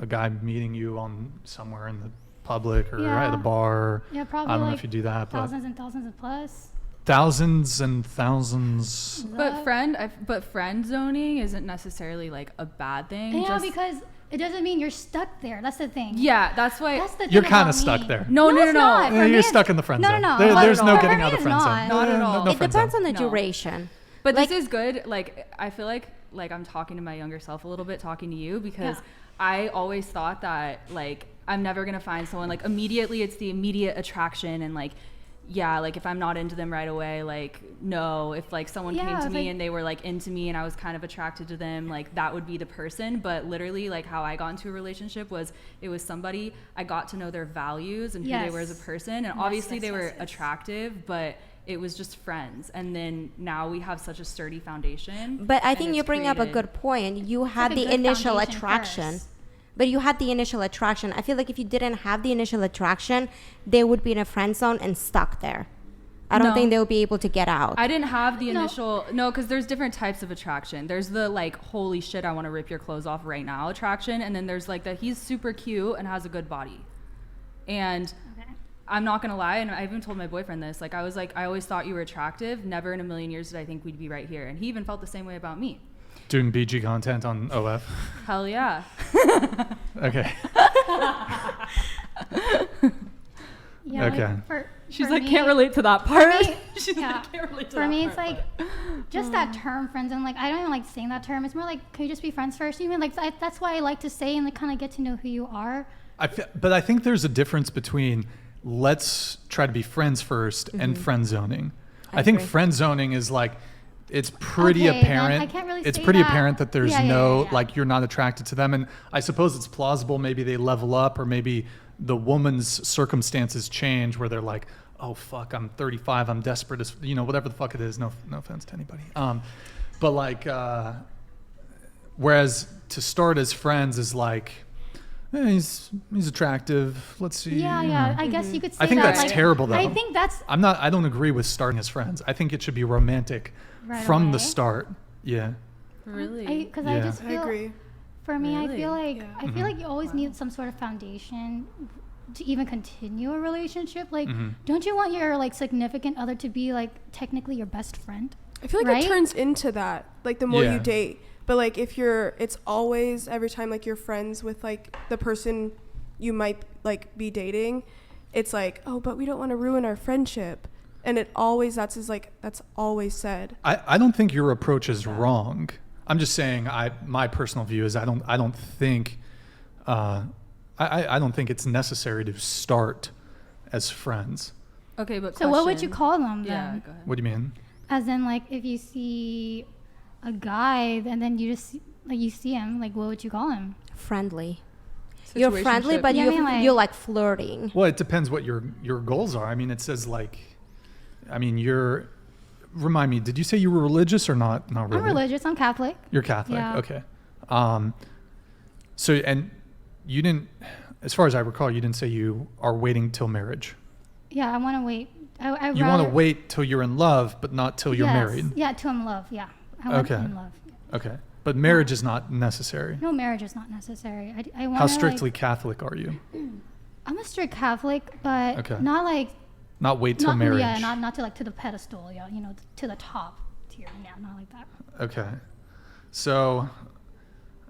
a guy meeting you on somewhere in the public or Yeah. at a bar. Yeah, probably I don't know like if you do that, but thousands and thousands of plus. thousands and thousands. But friend zoning isn't necessarily like a bad thing. Yeah, just, because it doesn't mean you're stuck there. That's the thing. yeah, that's why. That's the thing You're kind about of stuck me. there. No, it's not. For Yeah, me, you're it's- stuck in the friend no, zone. No, no, There- Not there's at no all. getting For out me, of the it's friend not. zone. Not at all. No It friend depends zone. on the No. duration. But Like- this is good. Like, I feel like I'm talking to my younger self a little bit, talking to you, because Yeah. I always thought that like I'm never gonna find someone like immediately. It's the immediate attraction, and like, yeah, like if I'm not into them right away, like no. If like someone Yeah, came to it's me like- and they were like into me and I was kind of attracted to them, like that would be the person. But literally, like how I got into a relationship was it was somebody I got to know their values and who they were as a Yes. person, and Yes, obviously yes, they were yes, yes. attractive, but it was just friends. And then now we have such a sturdy foundation. But I and think it's you bring up a created- good point. You It's had like a the good initial foundation attraction. first. But you had the initial attraction. I feel like if you didn't have the initial attraction, they would be in a friend zone and stuck there. I don't No. think they would be able to get out. I didn't have the No. initial because there's different types of attraction. There's the like holy shit, I want to rip your clothes off right now attraction, and then there's like the he's super cute and has a good body. And Okay. I'm not gonna lie, and I even told my boyfriend this. Like I was like, I always thought you were attractive. Never in a million years did I think we'd be right here. And he even felt the same way about me. Doing BG content on OF. Hell yeah. Okay. Yeah, Okay. like She's for like, me- can't relate to that part. me- She's yeah. like, can't relate to For that me, part. it's like just that term friends, and like I don't even like saying that term. It's more like, can you just be friends first? Even like that's why I like to say and like kind of get to know who you are. But I think there's a difference between let's try to be friends first and friend zoning. I think agree. friend zoning is like it's pretty Okay, then apparent. I can't really it's say pretty that. apparent that there's Yeah, yeah, no yeah, yeah. like you're not attracted to them, and I suppose it's plausible. Maybe they level up, or maybe the woman's circumstances change where they're like, oh fuck, I'm 35, I'm desperate as whatever the fuck it is. No offense to anybody. But like, whereas to start as friends is like, he's attractive. Let's see. Yeah. I guess you could say I think that. that's like, terrible, though. I think that's I don't agree with starting as friends. I think it should be romantic Right from the away. start. Yeah. really? because Yeah. I just I feel. agree. For me, I Really? feel like Yeah. I feel like you always need some sort of foundation to even continue a relationship. Like, don't you want your like significant other to be like technically your best friend? I feel like Right? it turns into that, like the more Yeah. you date. But like if it's always every time like you're friends with like the person you might like be dating, it's like, oh, but we don't want to ruin our friendship. And that's always said. I don't think your approach is wrong. I'm just saying my personal view is I don't think I don't think it's necessary to start as friends. Okay, but So what would you question. call them then? Yeah, go ahead. What do you mean? As in, like, if you see a guy and then you just like you see him, like, what would you call him? Friendly. You're friendly, Situationship. but Yeah, I mean, like- you're like flirting. Well, it depends what your goals are. I mean, it says like, remind me, did you say you were religious or not? Not really. I'm religious. I'm Catholic. You're Catholic. Yeah. Okay. So, and you didn't, as far as I recall, you didn't say you are waiting till marriage. Yeah, I want to wait. You want to wait till you're in love, but not till you're married. Yeah, till I'm in love. Yeah, I want Okay. in love. Okay. But marriage is not necessary. No, marriage is not necessary. I want. How strictly Catholic are you? I'm a strict Catholic, but Okay. not like Not wait till not marriage. yeah, not to like to the pedestal. Yeah, to the top tier. Yeah, not like that. Okay. So,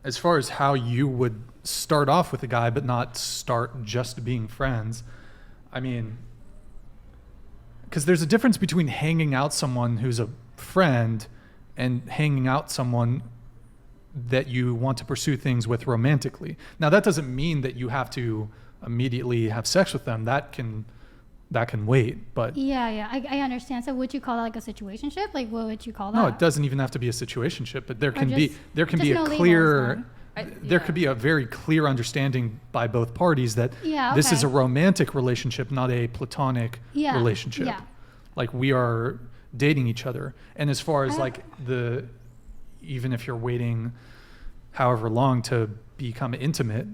as far as how you would start off with a guy, but not start just being friends, I mean, because there's a difference between hanging out someone who's a friend and hanging out someone that you want to pursue things with romantically. Now, that doesn't mean that you have to immediately have sex with them. That can wait, but Yeah, I understand. So would you call that like a situationship? Like what would you call that? no, it doesn't even have to be a situationship, but there can be just a no labels clear then. there could be a very clear understanding by both parties that Yeah, this is a okay. romantic relationship, not a platonic Yeah, relationship. yeah. Like we are dating each other. And as far as like even if you're waiting however long to become intimate,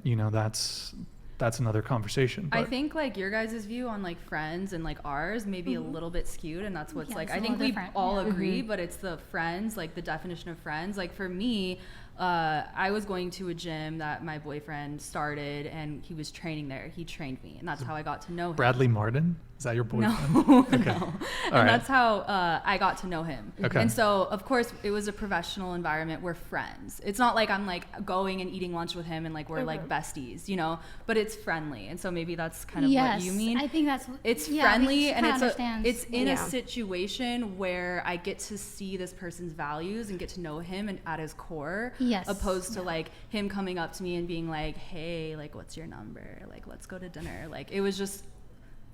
that's another conversation. I But think like your guys' view on like friends and like ours may be a little bit skewed, and that's what's Yeah, like it's a I think little we different, all yeah. agree, but it's the friends, like the definition of friends. Like for me, I was going to a gym that my boyfriend started, and he was training there. He trained me, and that's how I got to know him. Bradley Martin? Is that your boyfriend? No, Okay. no. All And right. that's how I got to know him. Okay. And so, of course, it was a professional environment. We're friends. It's not like I'm like going and eating lunch with him and like we're like besties, you know. But it's friendly, and so maybe that's kind of yes, what you mean. I think that's It's yeah, friendly, we and kinda it's understands. it's in Yeah. a situation where I get to see this person's values and get to know him and at his core. Yes. Opposed to like him coming up to me and being like, "Hey, like, what's your number? Like, let's go to dinner." Like, it was just.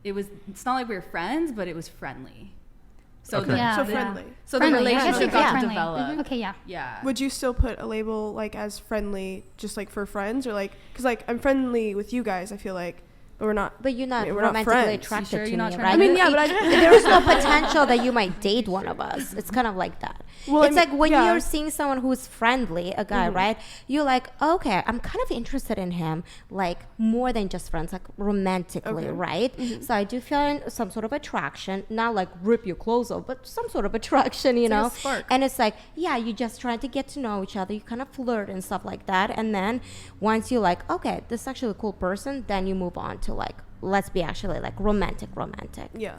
It's not like we were friends, but it was friendly. So Okay. Yeah. So yeah. friendly. so Friendly. the I guess relationship it's got to friendly. develop. Okay, yeah. Yeah. Would you still put a label like as friendly, just like for friends, or like, because like I'm friendly with you guys, I feel like, but we're not. But you're not We're not romantically friends. attracted You sure to you're not me, trying right? to- I mean, yeah, but I. There is no potential that you might date one of us. It's kind of like that. Well, I It's mean, like when yeah. you're seeing someone who's friendly, a guy, right? You're like, okay, I'm kind of interested in him, like more than just friends, like romantically, Okay. right? So I do feel some sort of attraction, not like rip your clothes off, but some sort of attraction, you It's like know? a spark. And it's like, yeah, you're just trying to get to know each other. You kind of flirt and stuff like that. And then once you're like, okay, this is actually a cool person, then you move on to like, let's be actually like romantic. Yeah.